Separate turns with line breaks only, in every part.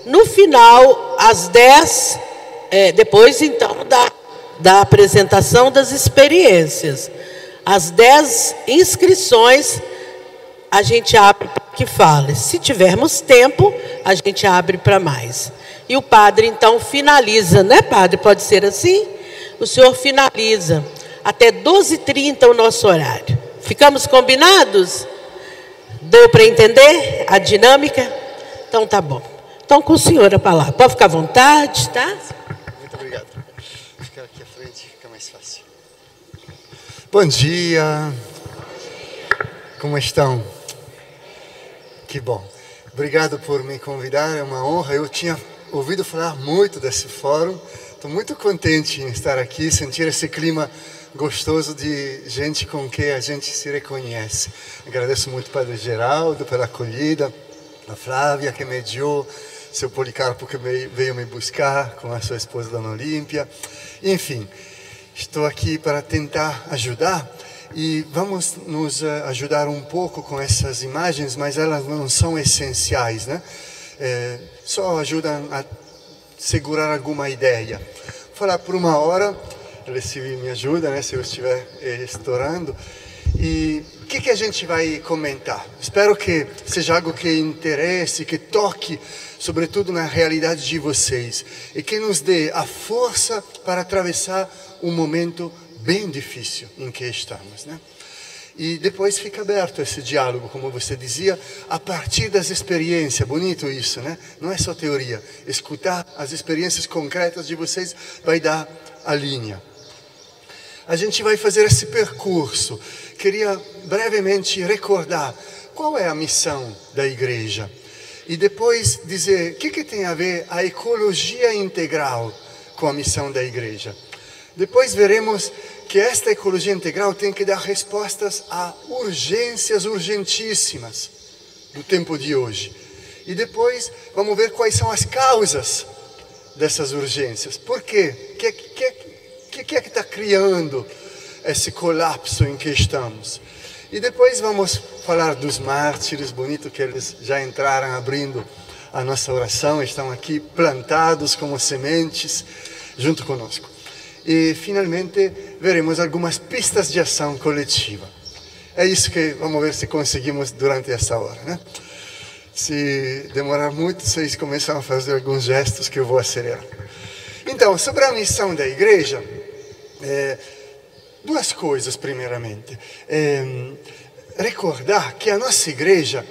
No final, às 10, depois então da apresentação das experiências, às 10 inscrições, a gente abre para que fale. Se tivermos tempo, a gente abre para mais. E o padre, então, finaliza, né, padre? Pode ser assim? O senhor finaliza até 12h30 o nosso horário. Ficamos combinados? Deu para entender a dinâmica? Então, tá bom. Então, com o senhor a palavra. Pode ficar à vontade, tá?
Muito obrigado. Vou ficar aqui à frente, fica mais fácil. Bom dia. Como estão? Que bom. Obrigado por me convidar, é uma honra. Eu tinha ouvido falar muito desse fórum. Estou muito contente em estar aqui, sentir esse clima gostoso de gente com quem a gente se reconhece. Agradeço muito ao Padre Geraldo pela acolhida, a Flávia que mediou, seu Policarpo que veio me buscar com a sua esposa Dona Olímpia. Enfim, estou aqui para tentar ajudar e vamos nos ajudar um pouco com essas imagens, mas elas não são essenciais, né? Só ajudam a segurar alguma ideia. Vou falar por uma hora, se me ajuda, né, se eu estiver estourando. E o que a gente vai comentar? Espero que seja algo que interesse, que toque, sobretudo na realidade de vocês, e que nos dê a força para atravessar um momento bem difícil em que estamos, né? E depois fica aberto esse diálogo, como você dizia, a partir das experiências. Bonito isso, né? Não é só teoria. Escutar as experiências concretas de vocês vai dar a linha. A gente vai fazer esse percurso. Queria brevemente recordar qual é a missão da igreja. E depois dizer o que tem a ver a ecologia integral com a missão da igreja. Depois veremos que esta ecologia integral tem que dar respostas a urgências urgentíssimas do tempo de hoje. E depois vamos ver quais são as causas dessas urgências. Por quê? O que é que está criando esse colapso em que estamos? E depois vamos falar dos mártires. Bonito que eles já entraram abrindo a nossa oração, estão aqui plantados como sementes junto conosco. E finalmente veremos algumas pistas de ação coletiva. É isso que vamos ver se conseguimos durante essa hora, né? Se demorar muito, vocês começam a fazer alguns gestos que eu vou acelerar. Então, sobre a missão da igreja, duas coisas primeiramente. Recordar que a nossa igreja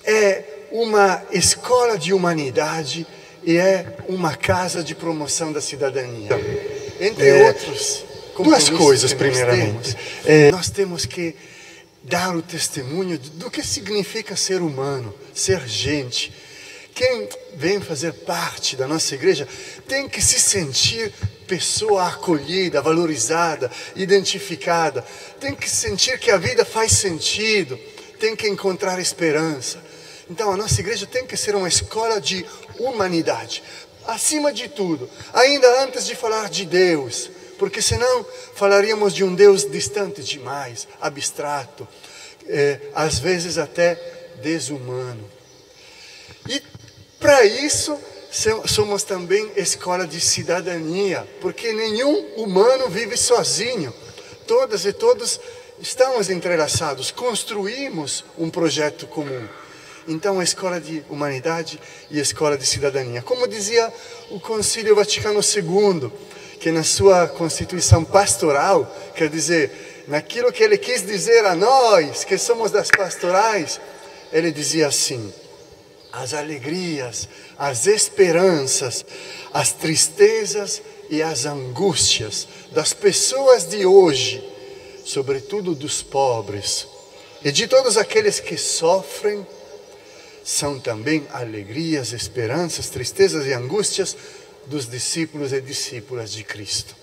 é uma escola de humanidade e é uma casa de promoção da cidadania. Entre outros, duas coisas primeiramente. Nós temos que dar o testemunho do que significa ser humano, ser gente. Quem vem fazer parte da nossa igreja tem que se sentir pessoa acolhida, valorizada, identificada. Tem que sentir que a vida faz sentido, tem que encontrar esperança. Então a nossa igreja tem que ser uma escola de humanidade. Acima de tudo, ainda antes de falar de Deus, porque senão falaríamos de um Deus distante demais, abstrato, às vezes até desumano. E para isso somos também escola de cidadania, porque nenhum humano vive sozinho. Todas e todos estamos entrelaçados, construímos um projeto comum. Então, a escola de humanidade e a escola de cidadania. Como dizia o Concílio Vaticano II, que na sua Constituição Pastoral, quer dizer, naquilo que ele quis dizer a nós, que somos das pastorais, ele dizia assim: as alegrias, as esperanças, as tristezas e as angústias das pessoas de hoje, sobretudo dos pobres, e de todos aqueles que sofrem, são também alegrias, esperanças, tristezas e angústias dos discípulos e discípulas de Cristo.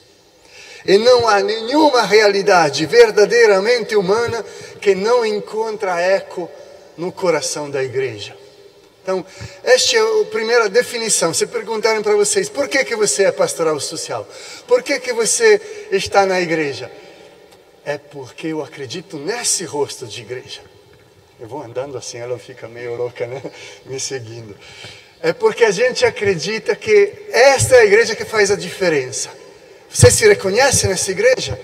E não há nenhuma realidade verdadeiramente humana que não encontra eco no coração da igreja. Então, esta é a primeira definição. Se perguntarem para vocês, por que você é pastoral social? Por que você está na igreja? É porque eu acredito nesse rosto de igreja. Eu vou andando assim, ela fica meio louca, né? Me seguindo. É porque a gente acredita que esta é a igreja que faz a diferença. Você se reconhece nessa igreja?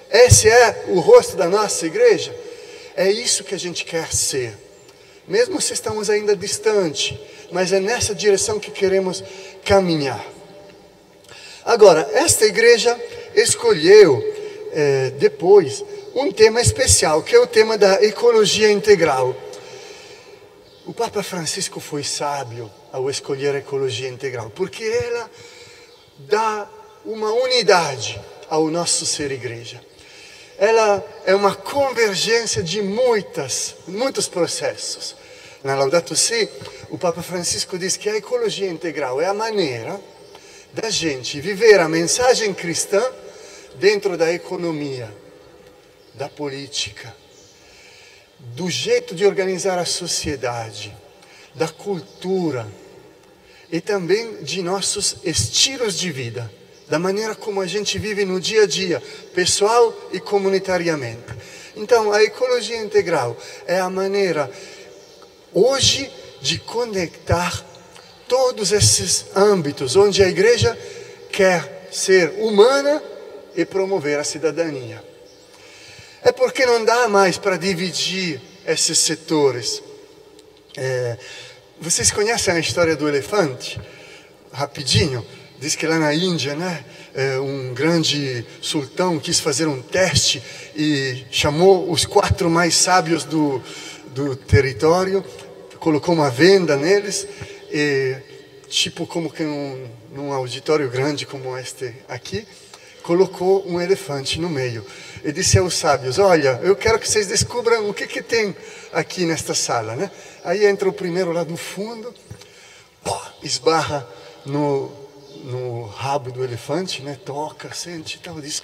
Esse é o rosto da nossa igreja? É isso que a gente quer ser. Mesmo se estamos ainda distante, mas é nessa direção que queremos caminhar. Agora, esta igreja escolheu depois um tema especial, que é o tema da ecologia integral. O Papa Francisco foi sábio ao escolher a ecologia integral, porque ela dá uma unidade ao nosso ser igreja. Ela é uma convergência de muitos processos. Na Laudato Si, o Papa Francisco diz que a ecologia integral é a maneira da gente viver a mensagem cristã dentro da economia, da política, do jeito de organizar a sociedade, da cultura e também de nossos estilos de vida, da maneira como a gente vive no dia a dia, pessoal e comunitariamente. Então, a ecologia integral é a maneira hoje de conectar todos esses âmbitos onde a igreja quer ser humana e promover a cidadania. É porque não dá mais para dividir esses setores. Vocês conhecem a história do elefante? Rapidinho. Diz que lá na Índia, né, um grande sultão quis fazer um teste e chamou os 4 mais sábios do território, colocou uma venda neles e, tipo como que num auditório grande como este aqui, colocou um elefante no meio. E disse aos sábios: olha, eu quero que vocês descubram o que tem aqui nesta sala, né? Aí entra o primeiro lá do fundo, esbarra no rabo do elefante, né? Toca, sente e tal, diz: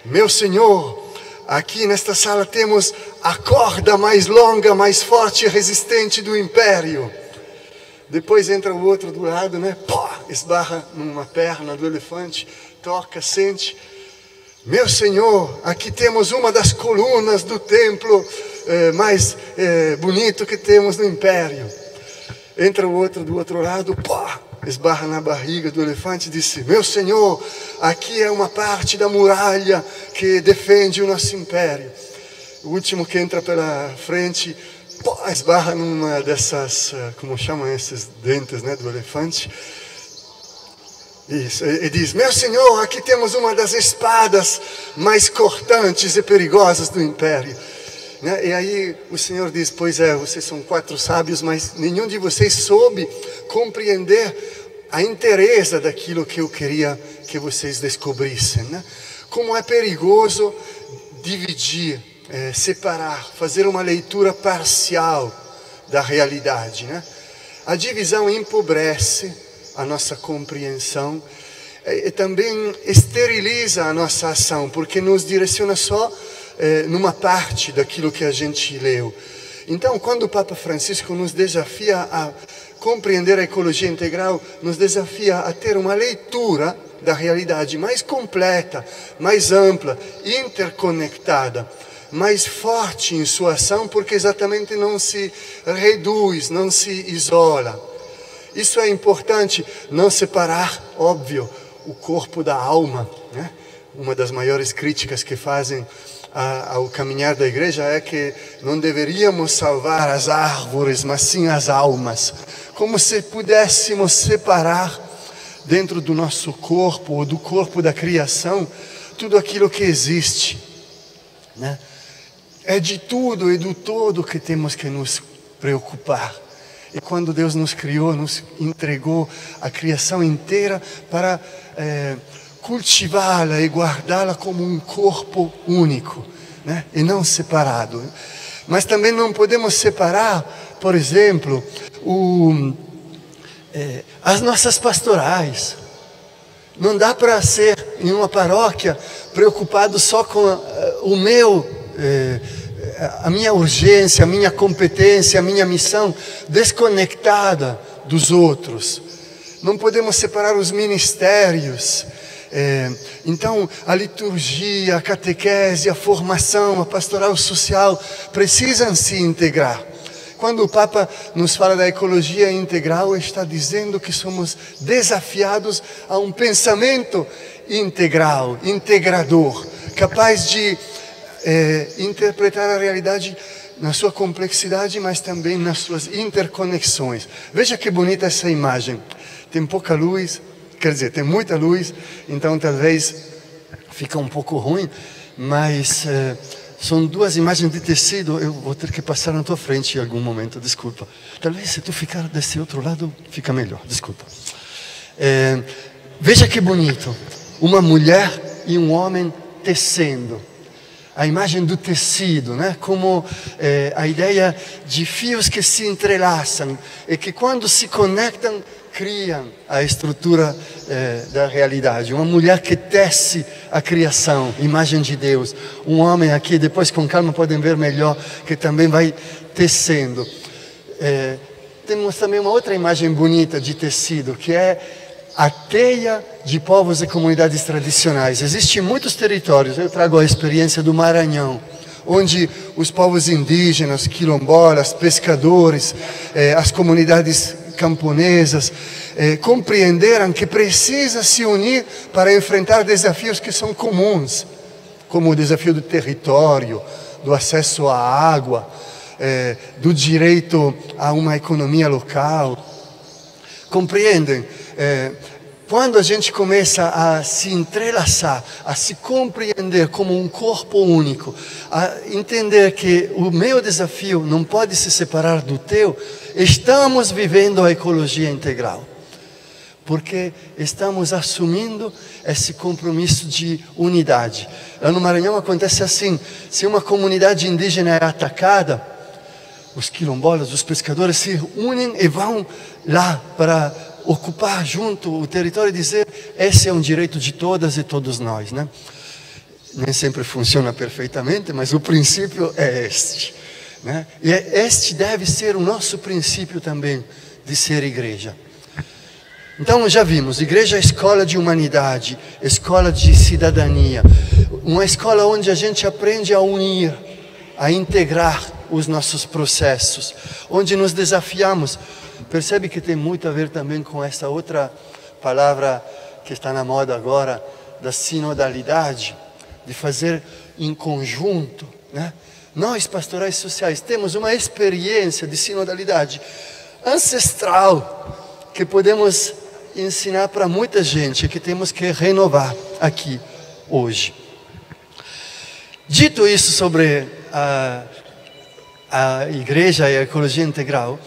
meu senhor, aqui nesta sala temos a corda mais longa, mais forte e resistente do império. Depois entra o outro do lado, né? Esbarra numa perna do elefante, toca, sente: meu senhor, aqui temos uma das colunas do templo mais bonito que temos no império. Entra o outro do outro lado, esbarra na barriga do elefante e disse: meu senhor, aqui é uma parte da muralha que defende o nosso império. O último que entra pela frente, esbarra numa dessas, como chamam esses dentes, né, do elefante. Isso, e diz: meu senhor, aqui temos uma das espadas mais cortantes e perigosas do império. Né? E aí o Senhor diz: pois é, vocês são 4 sábios, mas nenhum de vocês soube compreender a inteireza daquilo que eu queria que vocês descobrissem. Né? Como é perigoso dividir, separar, fazer uma leitura parcial da realidade. Né? A divisão empobrece a nossa compreensão e também esteriliza a nossa ação, porque nos direciona só numa parte daquilo que a gente leu. Então, quando o Papa Francisco nos desafia a compreender a ecologia integral, nos desafia a ter uma leitura da realidade mais completa, mais ampla, interconectada, mais forte em sua ação, porque exatamente não se reduz, não se isola. Isso é importante, não separar, óbvio, o corpo da alma. Né? Uma das maiores críticas que fazem ao caminhar da igreja é que não deveríamos salvar as árvores, mas sim as almas. Como se pudéssemos separar dentro do nosso corpo, ou do corpo da criação, tudo aquilo que existe. Né? É de tudo e do todo que temos que nos preocupar. E quando Deus nos criou, nos entregou a criação inteira para cultivá-la e guardá-la como um corpo único, né? E não separado. Mas também não podemos separar, por exemplo, as nossas pastorais. Não dá para ser em uma paróquia preocupado só com a minha urgência, a minha competência, a minha missão, desconectada dos outros. Não podemos separar os ministérios. Então, a liturgia, a catequese, a formação, a pastoral social precisam se integrar. quando o Papa nos fala da ecologia integral, está dizendo que somos desafiados a um pensamento integral, integrador, capaz de interpretar a realidade na sua complexidade, mas também nas suas interconexões. Veja que bonita essa imagem. Tem pouca luz, quer dizer, tem muita luz, então talvez fica um pouco ruim, mas são duas imagens de tecido. Eu vou ter que passar na tua frente em algum momento, desculpa. Talvez se tu ficar desse outro lado, fica melhor, desculpa. Veja que bonito, uma mulher e um homem tecendo. A imagem do tecido, né? Como a ideia de fios que se entrelaçam e que quando se conectam, criam a estrutura da realidade. Uma mulher que tece a criação, imagem de Deus. Um homem aqui, depois com calma podem ver melhor, que também vai tecendo. Temos também uma outra imagem bonita de tecido, que é a teia de povos e comunidades tradicionais. Existem muitos territórios, eu trago a experiência do Maranhão, onde os povos indígenas, quilombolas, pescadores, as comunidades camponesas, compreenderam que precisa se unir para enfrentar desafios que são comuns, como o desafio do território, do acesso à água, do direito a uma economia local. Compreendem? Quando a gente começa a se entrelaçar, a se compreender como um corpo único, a entender que o meu desafio não pode se separar do teu, estamos vivendo a ecologia integral. Porque estamos assumindo esse compromisso de unidade. Lá no Maranhão acontece assim: se uma comunidade indígena é atacada, os quilombolas, os pescadores se unem e vão lá para ocupar junto o território e dizer: esse é um direito de todas e todos nós, né? Nem sempre funciona perfeitamente, mas o princípio é este, né? E este deve ser o nosso princípio também de ser igreja. Então já vimos, igreja é escola de humanidade, escola de cidadania, uma escola onde a gente aprende a unir, a integrar os nossos processos, onde nos desafiamos. Percebe que tem muito a ver também com essa outra palavra que está na moda agora, da sinodalidade, de fazer em conjunto, né? Nós, pastorais sociais, temos uma experiência de sinodalidade ancestral que podemos ensinar para muita gente, que temos que renovar aqui hoje. Dito isso sobre a igreja e a ecologia integral,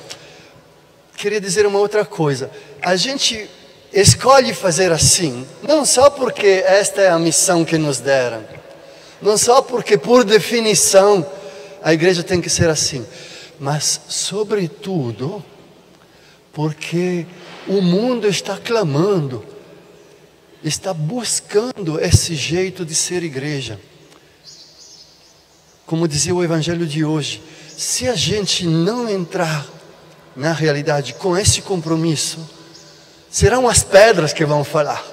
queria dizer uma outra coisa. A gente escolhe fazer assim, não só porque esta é a missão que nos deram, não só porque, por definição, a igreja tem que ser assim, mas, sobretudo, porque o mundo está clamando, está buscando esse jeito de ser igreja. Como dizia o evangelho de hoje, se a gente não entrar na realidade com esse compromisso, serão as pedras que vão falar.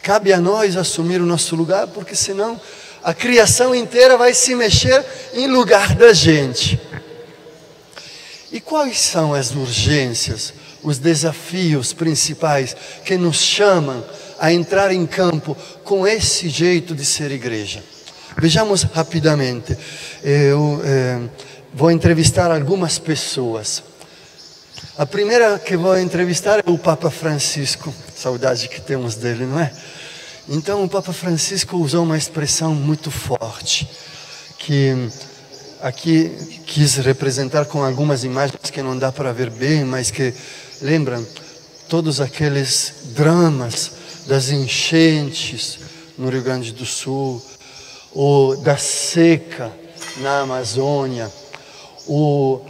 Cabe a nós assumir o nosso lugar, porque senão a criação inteira vai se mexer em lugar da gente. E quais são as urgências, os desafios principais que nos chamam a entrar em campo com esse jeito de ser igreja? Vejamos rapidamente. Eu vou entrevistar algumas pessoas. A primeira que vou entrevistar é o Papa Francisco. Saudade que temos dele, não é? Então o Papa Francisco usou uma expressão muito forte, que aqui quis representar com algumas imagens que não dá para ver bem, mas que lembram todos aqueles dramas das enchentes no Rio Grande do Sul, ou da seca na Amazônia, ou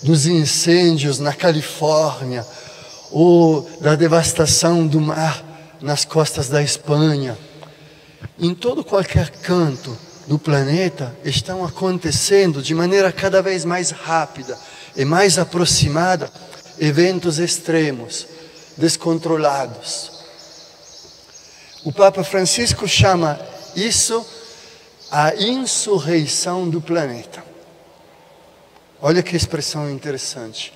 dos incêndios na Califórnia, ou da devastação do mar nas costas da Espanha. Em todo qualquer canto do planeta estão acontecendo de maneira cada vez mais rápida e mais aproximada eventos extremos, descontrolados. O Papa Francisco chama isso a insurreição do planeta. Olha que expressão interessante.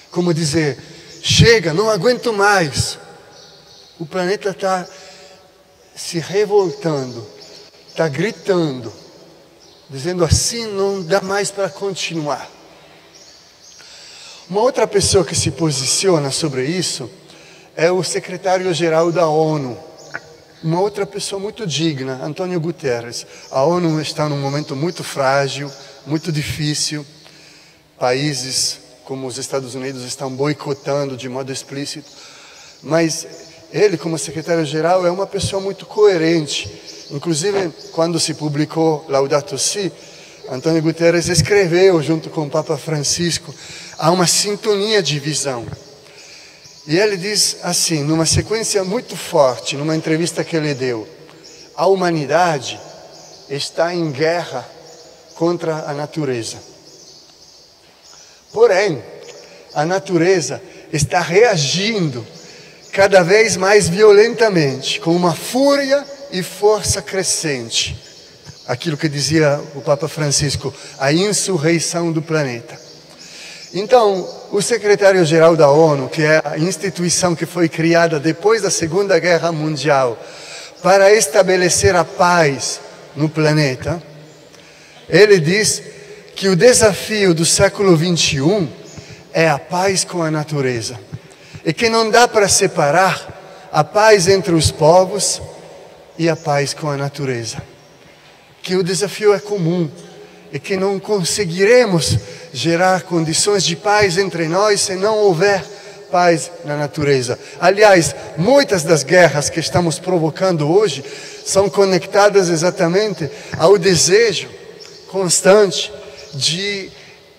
Como dizer, chega, não aguento mais. O planeta está se revoltando, está gritando, dizendo assim não dá mais para continuar. Uma outra pessoa que se posiciona sobre isso é o secretário-geral da ONU. Uma outra pessoa muito digna, Antônio Guterres. A ONU está num momento muito frágil, muito difícil. Países como os Estados Unidos estão boicotando de modo explícito. Mas ele, como secretário-geral, é uma pessoa muito coerente. Inclusive, quando se publicou Laudato Si, Antônio Guterres escreveu, junto com o Papa Francisco, há uma sintonia de visão. E ele diz assim, numa sequência muito forte, numa entrevista que ele deu, a humanidade está em guerra contra a natureza. Porém, a natureza está reagindo cada vez mais violentamente, com uma fúria e força crescente. Aquilo que dizia o Papa Francisco, a insurreição do planeta. Então, o secretário-geral da ONU, que é a instituição que foi criada depois da Segunda Guerra Mundial para estabelecer a paz no planeta, ele diz que o desafio do século XXI é a paz com a natureza. E que não dá para separar a paz entre os povos e a paz com a natureza. Que o desafio é comum e que não conseguiremos gerar condições de paz entre nós se não houver paz na natureza. Aliás, muitas das guerras que estamos provocando hoje são conectadas exatamente ao desejo constante de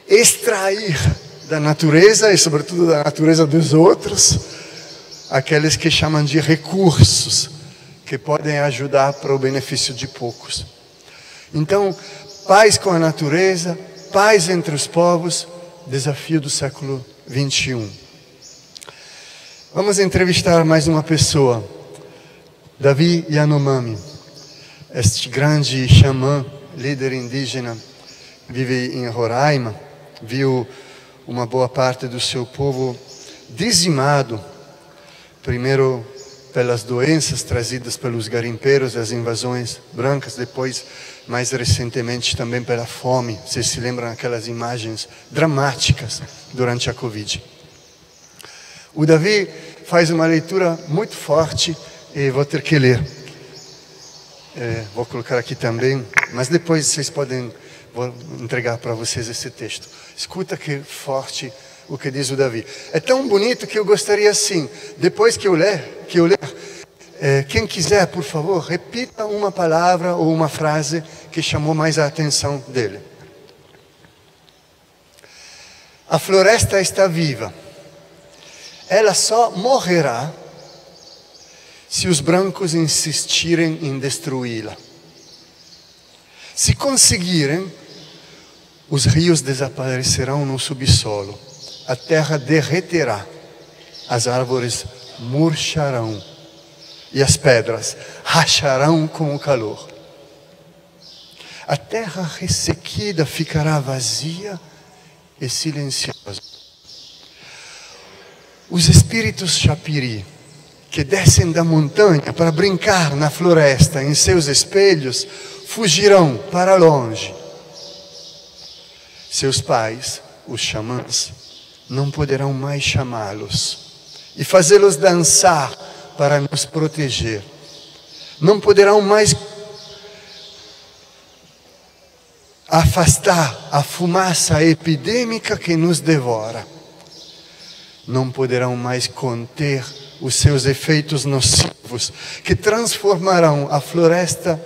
extrair da natureza e sobretudo da natureza dos outros aqueles que chamam de recursos que podem ajudar para o benefício de poucos. Então, paz com a natureza, paz entre os povos, desafio do século XXI. Vamos entrevistar mais uma pessoa, Davi Yanomami, este grande xamã, líder indígena, vive em Roraima, viu uma boa parte do seu povo dizimado, primeiro pelas doenças trazidas pelos garimpeiros, as invasões brancas, depois, mais recentemente, também pela fome. Vocês se lembram aquelas imagens dramáticas durante a Covid. O Davi faz uma leitura muito forte e vou ter que ler. Vou colocar aqui também, mas depois vocês podem, vou entregar para vocês esse texto. Escuta que forte o que diz o Davi. É tão bonito que eu gostaria assim, depois que eu ler, quem quiser, por favor, repita uma palavra ou uma frase que chamou mais a atenção dele. A floresta está viva. Ela só morrerá se os brancos insistirem em destruí-la. Se conseguirem, os rios desaparecerão no subsolo. A terra derreterá. As árvores murcharão. E as pedras racharão com o calor. A terra ressequida ficará vazia e silenciosa. Os espíritos chapiri, que descem da montanha para brincar na floresta em seus espelhos, fugirão para longe. Seus pais, os xamãs, não poderão mais chamá-los e fazê-los dançar para nos proteger. Não poderão mais afastar a fumaça epidêmica que nos devora. Não poderão mais conter os seus efeitos nocivos, que transformarão a floresta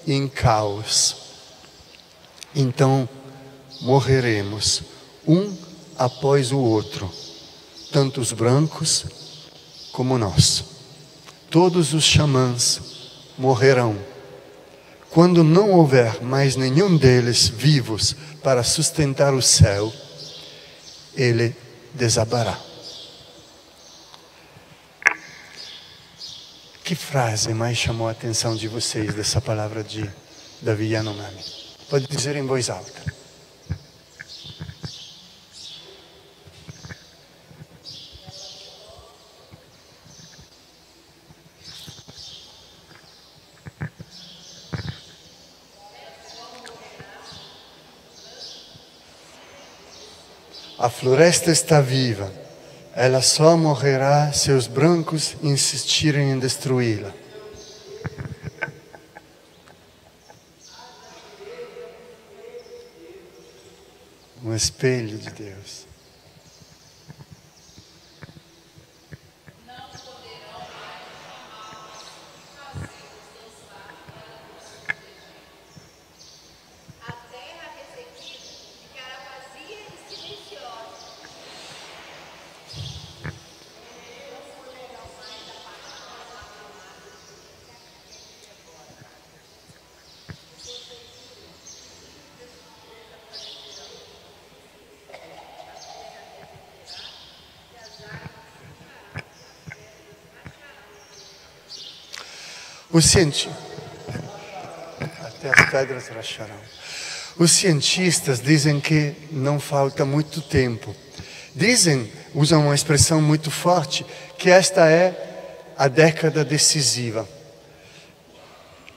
em caos. Então, morreremos, um após o outro, tanto os brancos como nós. Todos os xamãs morrerão. Quando não houver mais nenhum deles vivos para sustentar o céu, ele desabará. Que frase mais chamou a atenção de vocês dessa palavra de Davi Yanomami? Pode dizer em voz alta. A floresta está viva. Ela só morrerá se os brancos insistirem em destruí-la. Um espelho de Deus. Até as pedras racharão. Os cientistas dizem que não falta muito tempo. Usam uma expressão muito forte, que esta é a década decisiva.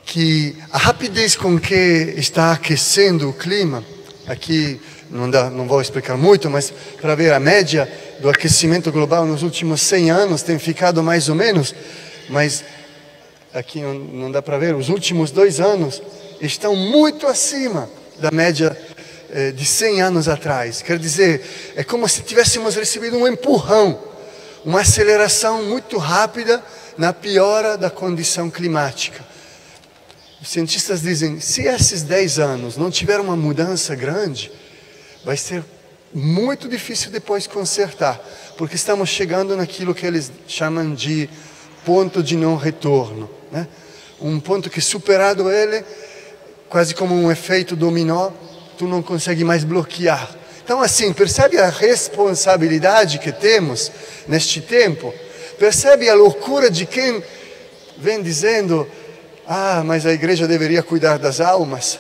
Que a rapidez com que está aquecendo o clima, aqui não vou explicar muito, mas para ver a média do aquecimento global nos últimos 100 anos tem ficado mais ou menos, mas aqui não dá para ver, os últimos 2 anos estão muito acima da média de 100 anos atrás. Quer dizer, é como se tivéssemos recebido um empurrão, uma aceleração muito rápida na piora da condição climática. Os cientistas dizem, se esses 10 anos não tiver uma mudança grande, vai ser muito difícil depois consertar, porque estamos chegando naquilo que eles chamam de ponto de não retorno, né? Um ponto que, superado ele, quase como um efeito dominó, tu não consegue mais bloquear. Então, assim, percebe a responsabilidade que temos neste tempo? Percebe a loucura de quem vem dizendo, mas a igreja deveria cuidar das almas?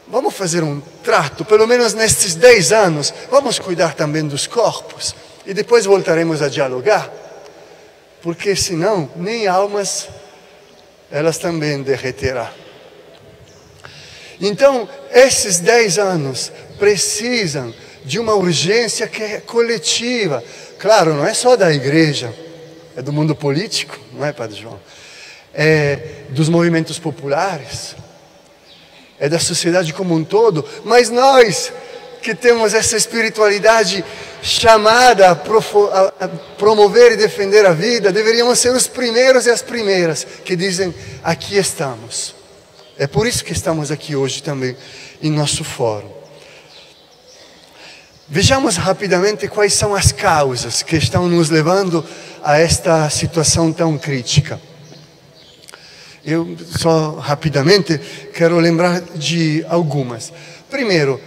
Vamos fazer um trato, pelo menos nestes 10 anos, vamos cuidar também dos corpos, e depois voltaremos a dialogar. Porque senão, nem almas, elas também derreterão. Então, esses 10 anos precisam de uma urgência que é coletiva. Claro, não é só da igreja, é do mundo político, não é, Padre João? É dos movimentos populares, é da sociedade como um todo, mas nós que temos essa espiritualidade chamada a promover e defender a vida, deveríamos ser os primeiros e as primeiras que dizem, aqui estamos. É por isso que estamos aqui hoje também em nosso fórum. Vejamos rapidamente quais são as causas que estão nos levando a esta situação tão crítica. Eu só rapidamente quero lembrar de algumas. Primeiro,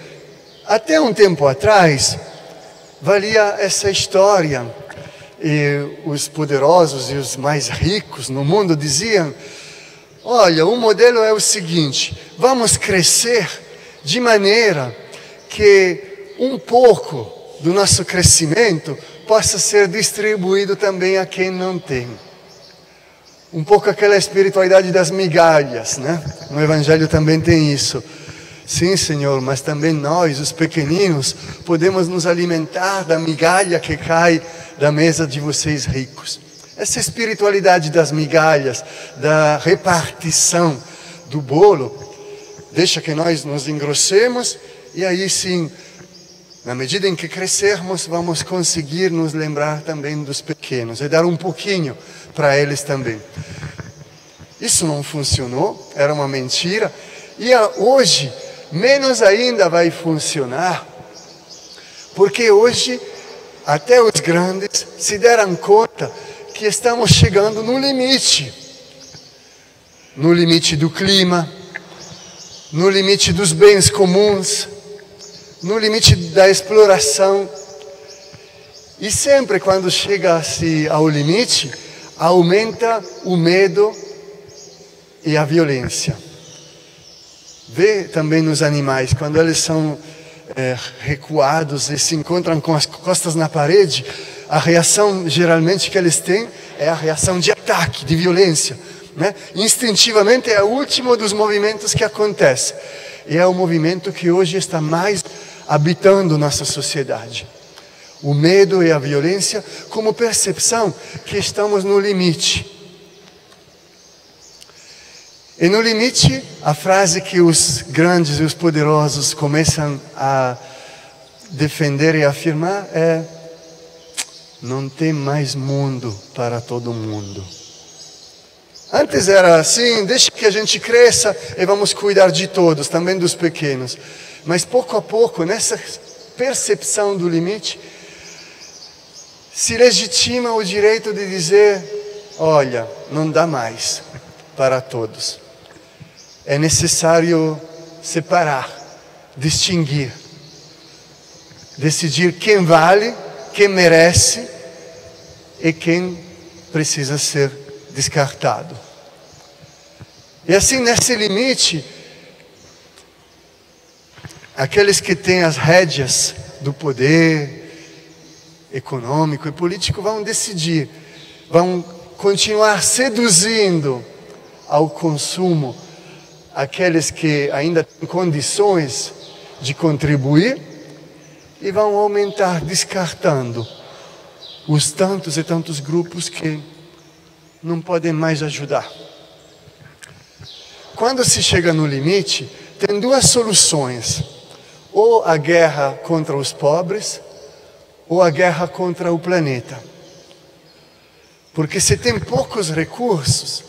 até um tempo atrás, valia essa história, e os poderosos e os mais ricos no mundo diziam, olha, o modelo é o seguinte, vamos crescer de maneira que um pouco do nosso crescimento possa ser distribuído também a quem não tem. Um pouco aquela espiritualidade das migalhas, né? No Evangelho também tem isso. Sim, Senhor, mas também nós, os pequeninos, podemos nos alimentar da migalha que cai da mesa de vocês ricos. Essa espiritualidade das migalhas, da repartição do bolo, deixa que nós nos engrossemos e aí sim, na medida em que crescermos, vamos conseguir nos lembrar também dos pequenos e dar um pouquinho para eles também. Isso não funcionou, era uma mentira, e hoje menos ainda vai funcionar, porque hoje até os grandes se deram conta que estamos chegando no limite do clima, no limite dos bens comuns, no limite da exploração. E sempre quando chega-se ao limite, aumenta o medo e a violência. Vê também nos animais, quando eles são recuados e se encontram com as costas na parede, a reação geralmente que eles têm é a reação de ataque, de violência, né? Instintivamente é o último dos movimentos que acontece. E é o movimento que hoje está mais habitando nossa sociedade. o medo e a violência como percepção que estamos no limite. E no limite, a frase que os grandes e os poderosos começam a defender e afirmar é: não tem mais mundo para todo mundo. Antes era assim, deixa que a gente cresça e vamos cuidar de todos, também dos pequenos. Mas pouco a pouco, nessa percepção do limite, se legitima o direito de dizer: olha, não dá mais para todos. É necessário separar, distinguir, decidir quem vale, quem merece e quem precisa ser descartado. E assim, nesse limite, aqueles que têm as rédeas do poder econômico e político vão decidir, vão continuar seduzindo ao consumo aqueles que ainda têm condições de contribuir e vão aumentar descartando os tantos e tantos grupos que não podem mais ajudar. Quando se chega no limite, tem duas soluções: ou a guerra contra os pobres, ou a guerra contra o planeta. Porque se tem poucos recursos,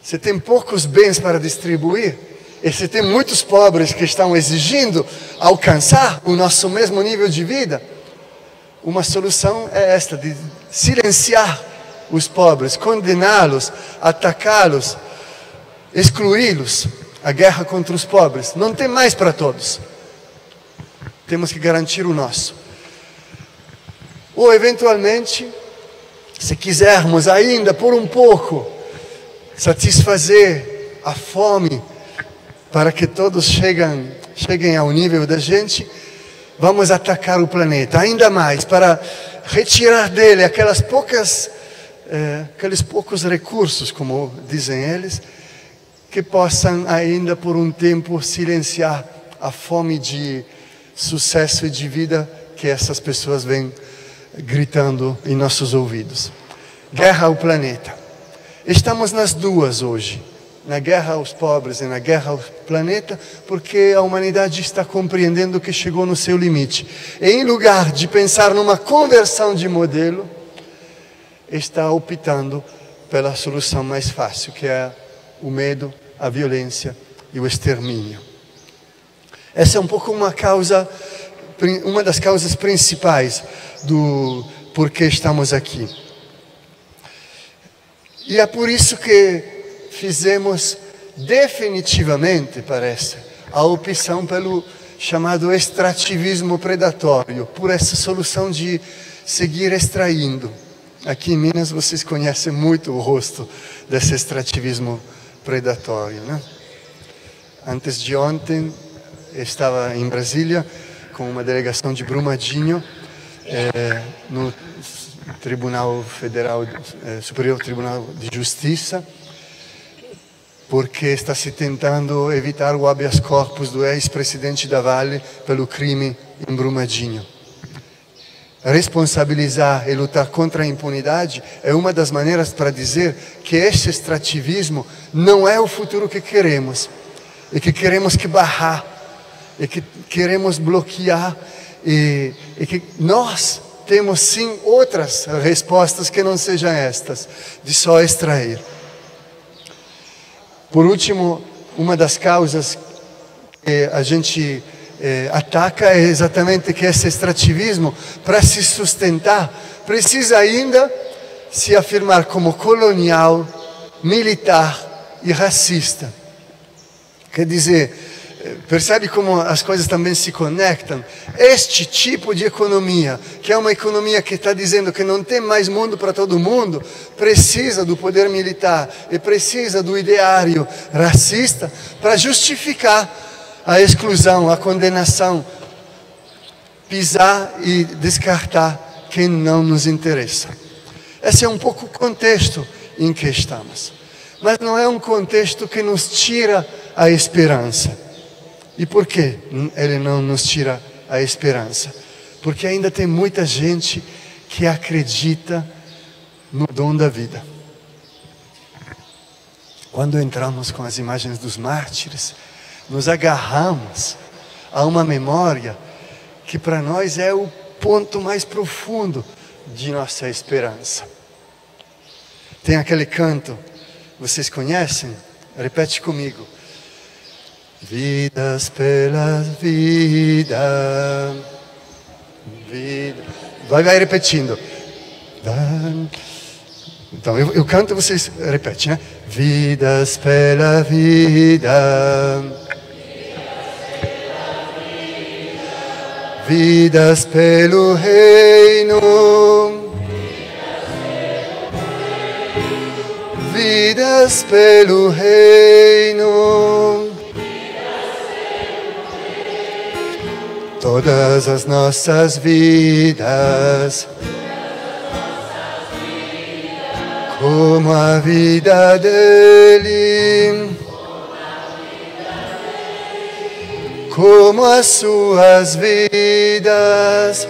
se tem poucos bens para distribuir, e se tem muitos pobres que estão exigindo alcançar o nosso mesmo nível de vida, uma solução é esta, de silenciar os pobres, condená-los, atacá-los, excluí-los. A guerra contra os pobres não tem mais para todos. Temos que garantir o nosso. Ou, eventualmente, se quisermos ainda por um pouco satisfazer a fome para que todos cheguem ao nível da gente, vamos atacar o planeta ainda mais para retirar dele aqueles poucos recursos, como dizem eles, que possam ainda por um tempo silenciar a fome de sucesso e de vida que essas pessoas vêm gritando em nossos ouvidos. Guerra ao planeta. Estamos nas duas hoje, na guerra aos pobres e na guerra ao planeta, porque a humanidade está compreendendo que chegou no seu limite. E em lugar de pensar numa conversão de modelo, está optando pela solução mais fácil, que é o medo, a violência e o extermínio. Essa é um pouco uma das causas principais do porquê estamos aqui. E é por isso que fizemos definitivamente, parece, a opção pelo chamado extrativismo predatório, por essa solução de seguir extraindo. Aqui em Minas vocês conhecem muito o rosto desse extrativismo predatório, né? Antes de ontem estava em Brasília com uma delegação de Brumadinho, no Tribunal Federal, Superior Tribunal de Justiça, porque está se tentando evitar o habeas corpus do ex-presidente da Vale pelo crime em Brumadinho. Responsabilizar e lutar contra a impunidade é uma das maneiras para dizer que esse extrativismo não é o futuro que queremos, e que queremos que barrar, e que queremos bloquear, e que nós temos sim outras respostas que não sejam estas, de só extrair. Por último, uma das causas que a gente ataca é exatamente que esse extrativismo, para se sustentar, precisa ainda se afirmar como colonial, militar e racista. Quer dizer, percebe como as coisas também se conectam? Este tipo de economia, que é uma economia que está dizendo que não tem mais mundo para todo mundo, precisa do poder militar e precisa do ideário racista para justificar a exclusão, a condenação, pisar e descartar quem não nos interessa. Esse é um pouco o contexto em que estamos. Mas não é um contexto que nos tira a esperança. E por que ele não nos tira a esperança? porque ainda tem muita gente que acredita no dom da vida. Quando entramos com as imagens dos mártires, nos agarramos a uma memória que para nós é o ponto mais profundo de nossa esperança. Tem aquele canto, vocês conhecem? Repete comigo. Vidas pela vida, vida. Vai repetindo. Então eu canto, vocês repetem, né? Vidas pela vida, vidas pelo reino, vidas pelo reino, todas as nossas vidas, como a vida dele, como as suas vidas,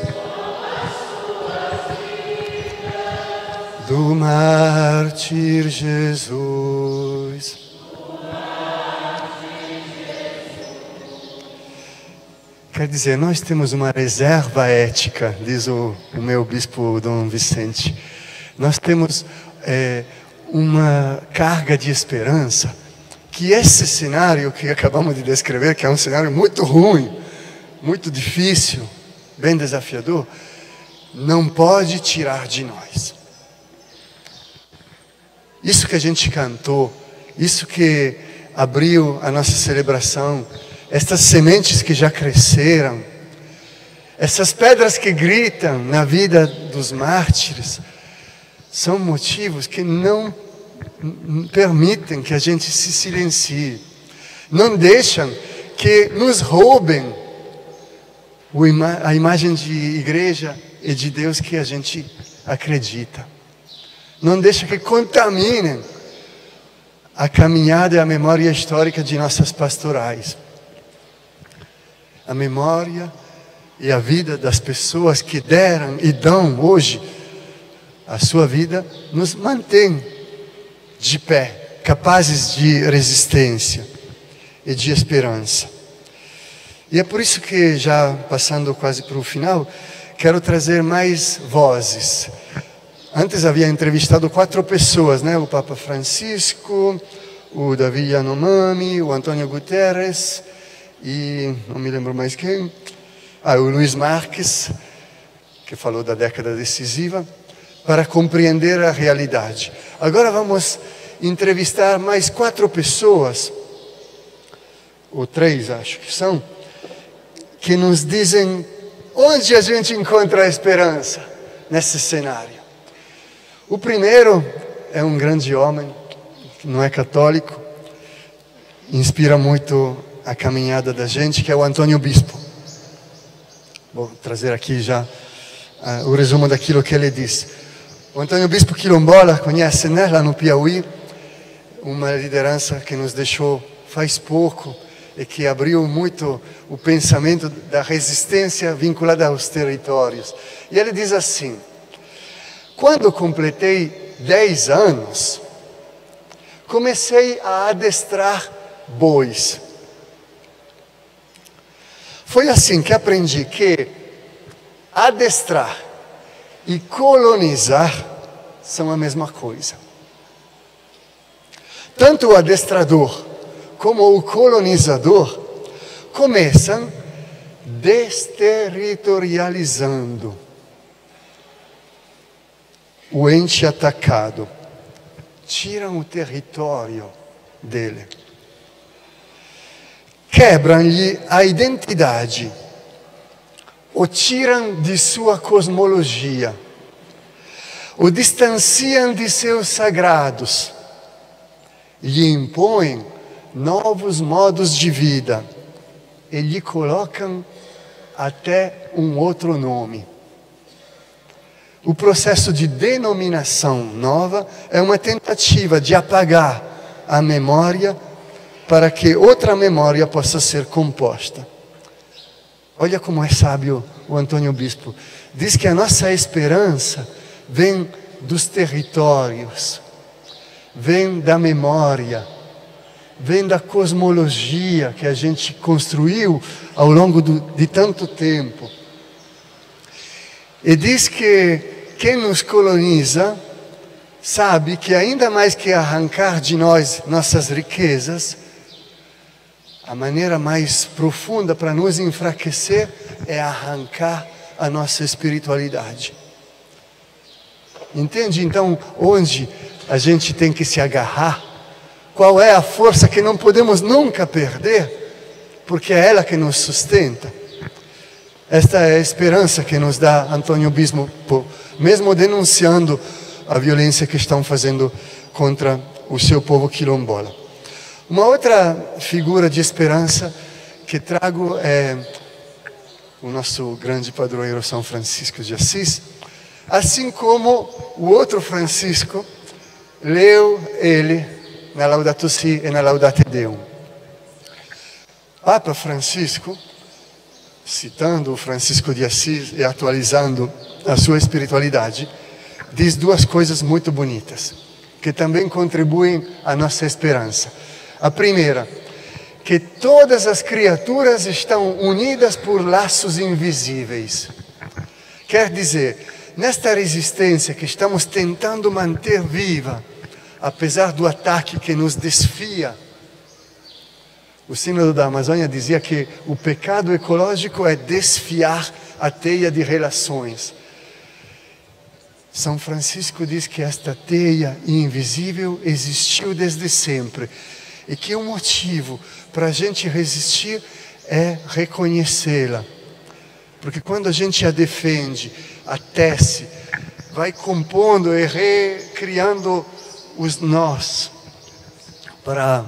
do mártir Jesus. Quer dizer, nós temos uma reserva ética, diz o meu bispo Dom Vicente. Nós temos uma carga de esperança, que esse cenário que acabamos de descrever, que é um cenário muito ruim, muito difícil, bem desafiador, não pode tirar de nós. Isso que a gente cantou, isso que abriu a nossa celebração, estas sementes que já cresceram, essas pedras que gritam na vida dos mártires, são motivos que não permitem que a gente se silencie, não deixam que nos roubem a imagem de igreja e de Deus que a gente acredita, não deixam que contaminem a caminhada e a memória histórica de nossas pastorais, a memória e a vida das pessoas que deram e dão hoje a sua vida, nos mantém de pé, capazes de resistência e de esperança. E é por isso que, já passando quase para o final, quero trazer mais vozes. Antes havia entrevistado 4 pessoas, né? O Papa Francisco, o Davi Yanomami, o Antônio Guterres e não me lembro mais quem. O Luiz Marques, que falou da década decisiva, para compreender a realidade. Agora vamos entrevistar mais 4 pessoas, ou 3 acho que são, que nos dizem onde a gente encontra a esperança nesse cenário. O primeiro é um grande homem, que não é católico, inspira muito a caminhada da gente, que é o Antônio Bispo. Vou trazer aqui já o resumo daquilo que ele disse. O Antônio Bispo quilombola, conhece, né? Lá no Piauí, uma liderança que nos deixou faz pouco e que abriu muito o pensamento da resistência vinculada aos territórios. E ele diz assim: quando completei 10 anos, comecei a adestrar bois. Foi assim que aprendi que adestrar e colonizar são a mesma coisa. Tanto o adestrador como o colonizador começam desterritorializando o ente atacado, tiram o território dele, quebram-lhe a identidade, o tiram de sua cosmologia, o distanciam de seus sagrados, lhe impõem novos modos de vida e lhe colocam até um outro nome. O processo de denominação nova é uma tentativa de apagar a memória para que outra memória possa ser composta. Olha como é sábio o Antônio Bispo. Diz que a nossa esperança vem dos territórios, vem da memória, vem da cosmologia que a gente construiu ao longo de tanto tempo. E diz que quem nos coloniza sabe que ainda mais que arrancar de nós nossas riquezas, a maneira mais profunda para nos enfraquecer é arrancar a nossa espiritualidade. Entende então onde a gente tem que se agarrar? Qual é a força que não podemos nunca perder? Porque é ela que nos sustenta. Esta é a esperança que nos dá Antônio Bispo, mesmo denunciando a violência que estão fazendo contra o seu povo quilombola. Uma outra figura de esperança que trago é o nosso grande padroeiro São Francisco de Assis, assim como o outro Francisco leu ele na Laudato Si e na Laudate Deum. Papa Francisco, citando o Francisco de Assis e atualizando a sua espiritualidade, diz duas coisas muito bonitas, que também contribuem à nossa esperança. A primeira, que todas as criaturas estão unidas por laços invisíveis. Quer dizer, nesta resistência que estamos tentando manter viva, apesar do ataque que nos desfia, o Sínodo da Amazônia dizia que o pecado ecológico é desfiar a teia de relações. São Francisco diz que esta teia invisível existiu desde sempre e que o motivo para a gente resistir é reconhecê-la. Porque quando a gente a defende, a tece, vai compondo e recriando os nós para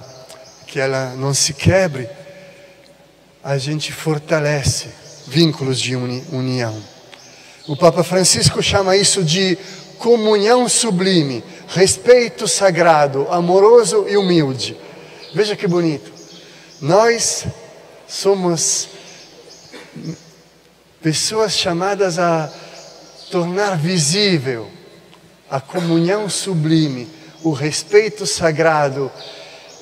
que ela não se quebre, a gente fortalece vínculos de união. O Papa Francisco chama isso de comunhão sublime, respeito sagrado, amoroso e humilde. Veja que bonito. Nós somos pessoas chamadas a tornar visível a comunhão sublime, o respeito sagrado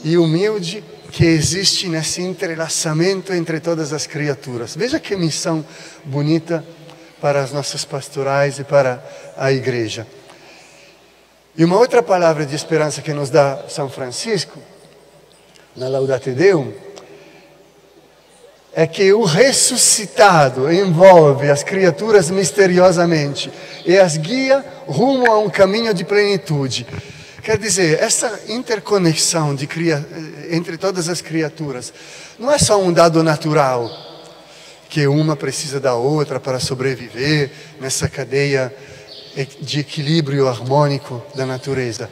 e humilde que existe nesse entrelaçamento entre todas as criaturas. Veja que missão bonita para as nossas pastorais e para a igreja. E uma outra palavra de esperança que nos dá São Francisco, na Laudate Deum, é que o ressuscitado envolve as criaturas misteriosamente e as guia rumo a um caminho de plenitude. Quer dizer, essa interconexão entre todas as criaturas não é só um dado natural, que uma precisa da outra para sobreviver nessa cadeia de equilíbrio harmônico da natureza,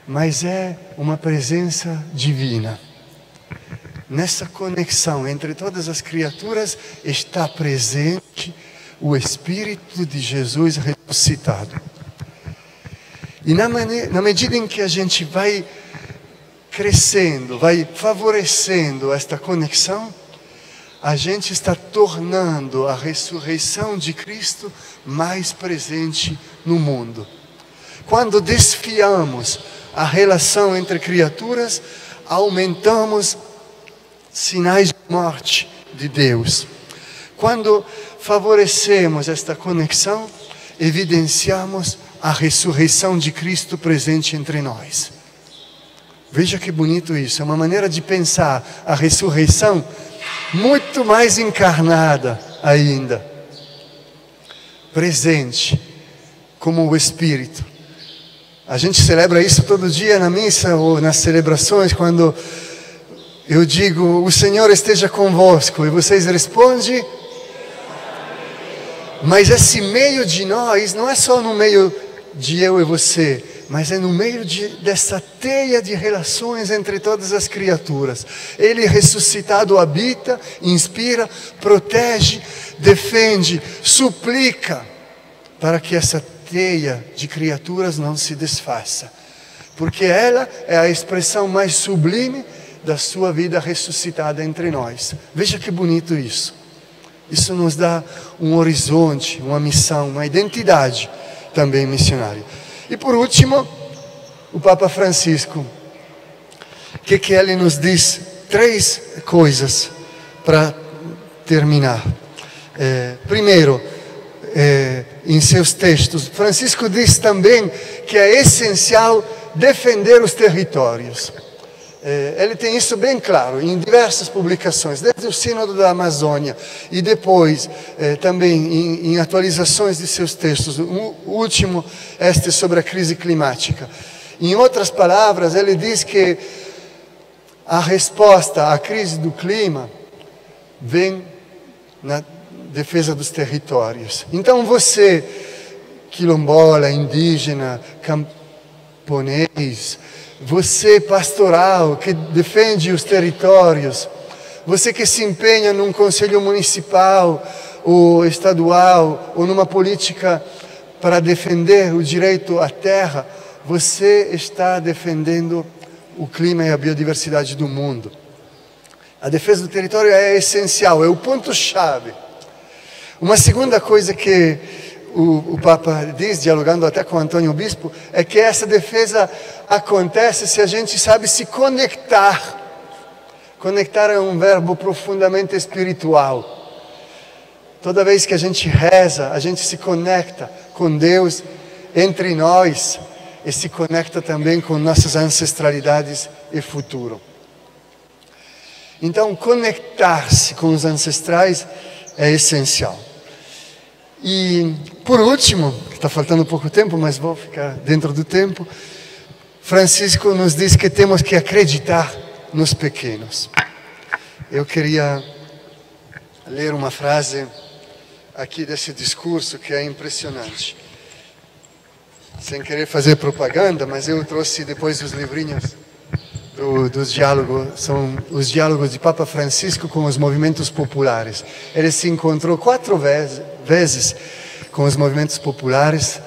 mas é uma presença divina. Nessa conexão entre todas as criaturas está presente o Espírito de Jesus ressuscitado. E na medida em que a gente vai crescendo, vai favorecendo esta conexão, a gente está tornando a ressurreição de Cristo mais presente no mundo. Quando desfiamos a relação entre criaturas, aumentamos sinais de morte de Deus. Quando favorecemos esta conexão, evidenciamos a ressurreição de Cristo presente entre nós. Veja que bonito isso, é uma maneira de pensar a ressurreição muito mais encarnada ainda, presente, como o Espírito. A gente celebra isso todo dia na missa ou nas celebrações, quando eu digo, o Senhor esteja convosco, e vocês respondem, mas esse meio de nós não é só no meio de eu e você, mas é no meio dessa teia de relações entre todas as criaturas. Ele ressuscitado habita, inspira, protege, defende, suplica, para que essa teia de criaturas não se desfaça. Porque ela é a expressão mais sublime da sua vida ressuscitada entre nós. Veja que bonito isso. Isso nos dá um horizonte, uma missão, uma identidade também missionária. E por último, o Papa Francisco, que ele nos diz 3 coisas para terminar. Primeiro, em seus textos, Francisco diz também que é essencial defender os territórios. Ele tem isso bem claro em diversas publicações, desde o Sínodo da Amazônia e depois também em atualizações de seus textos. O último, sobre a crise climática. Em outras palavras, ele diz que a resposta à crise do clima vem na defesa dos territórios. Então você, quilombola, indígena, camponês, você pastoral que defende os territórios, você que se empenha num conselho municipal ou estadual ou numa política para defender o direito à terra, você está defendendo o clima e a biodiversidade do mundo. A defesa do território é essencial, é o ponto-chave. Uma segunda coisa que o Papa diz, dialogando até com Antônio Bispo, é que essa defesa acontece se a gente sabe se conectar. Conectar é um verbo profundamente espiritual. Toda vez que a gente reza, a gente se conecta com Deus entre nós e se conecta também com nossas ancestralidades e futuro. Então, conectar-se com os ancestrais é essencial. E, por último, está faltando pouco tempo, mas vou ficar dentro do tempo, Francisco nos diz que temos que acreditar nos pequenos. Eu queria ler uma frase aqui desse discurso que é impressionante. Sem querer fazer propaganda, mas eu trouxe depois os livrinhos dos diálogos, são os diálogos de Papa Francisco com os movimentos populares. Ele se encontrou 4 vezes com os movimentos populares